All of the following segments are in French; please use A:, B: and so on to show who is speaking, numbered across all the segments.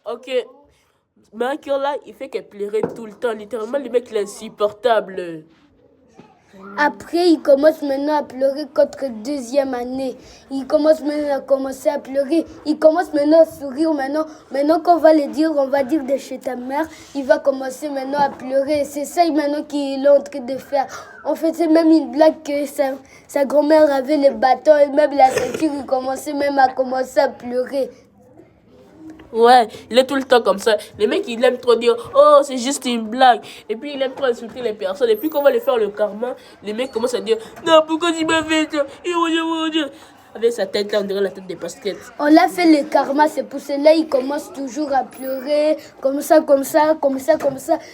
A: Ok. Michael là, il fait qu'elle pleurait tout le temps. Littéralement, le mec, il est insupportable.
B: Après, il commence maintenant à pleurer contre deuxième année. Il commence maintenant à commencer à pleurer. Il commence maintenant à sourire. Maintenant qu'on va le dire, on va dire de chez ta mère, il va commencer maintenant à pleurer. C'est ça maintenant qu'il est en train de faire. On faisait même une blague que sa grand-mère avait le bâton et même la ceinture, il commençait même à commencer à pleurer.
A: Ouais, il est tout le temps comme ça. Les mecs, il aime trop dire, oh, c'est juste une blague. Et puis, il aime trop insulter les personnes. Et puis, quand on va le faire le karma, les mecs commencent à dire, non, pourquoi tu m'as fait ça? Avec sa tête là, on dirait la tête des baskets.
B: On l'a fait le karma, c'est pour cela il commence toujours à pleurer, comme ça.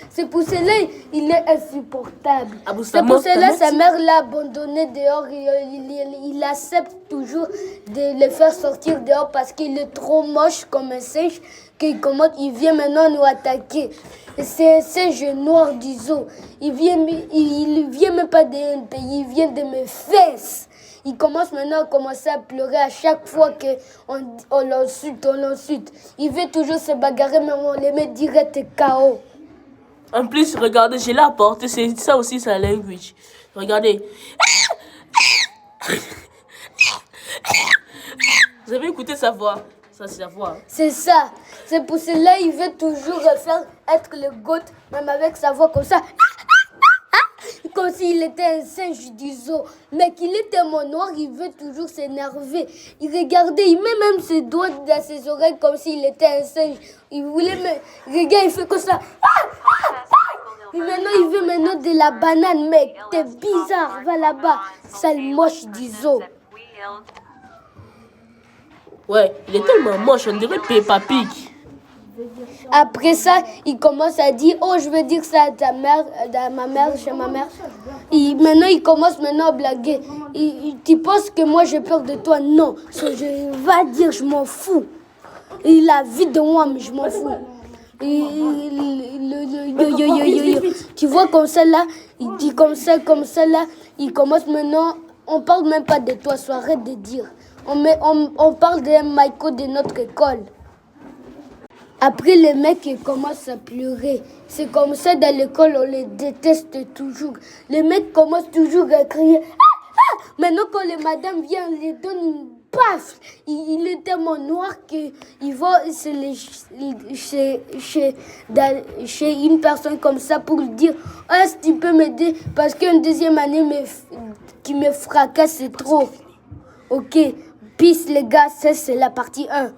B: C'est pour cela il est insupportable. C'est pour cela sa mère l'a abandonné dehors. Il accepte toujours de le faire sortir dehors parce qu'il est trop moche comme un singe qu'il vient maintenant nous attaquer. C'est un singe noir du zoo. Il vient même pas d'un pays, il vient de mes fesses. Il commence maintenant à commencer à pleurer à chaque fois qu'on l'insulte. Il veut toujours se bagarrer, mais on les met direct KO.
A: En plus, regardez, je l'ai apporté, c'est ça aussi sa language. Regardez. Vous avez écouté sa voix? Ça, c'est sa voix.
B: C'est ça. C'est pour cela qu'il veut toujours faire être le goat, même avec sa voix comme ça. Comme s'il était un singe du zoo. Mais qu'il est tellement noir, il veut toujours s'énerver. Il regardait, il met même ses doigts dans ses oreilles comme s'il était un singe. Il voulait regarde, il fait comme ça. Et maintenant, il veut maintenant de la banane, mec. T'es bizarre, va là-bas. Sale moche du zoo.
A: Ouais, il est tellement moche, on dirait Peppa Pig.
B: Après ça, il commence à dire, oh, je veux dire ça à ta mère, à ma mère, chez ma mère. Maintenant, il commence à blaguer. Tu penses que moi, j'ai peur de toi? Non. Je vais dire, je m'en fous. Il a vie de moi, mais je m'en fous. Tu vois comme ça là, il dit comme ça là, il commence maintenant, on parle même pas de toi, so arrête de dire. On parle de Michael de notre école. Après, les mecs ils commencent à pleurer. C'est comme ça dans l'école, on les déteste toujours. Les mecs commencent toujours à crier. Maintenant, quand les madames viennent, on les donne une paf. Il est tellement noir qu'il va chez une personne comme ça pour lui dire est-ce que tu peux m'aider? Parce qu'une deuxième année qui me fracasse, c'est trop. Ok, peace les gars, ça c'est la partie 1.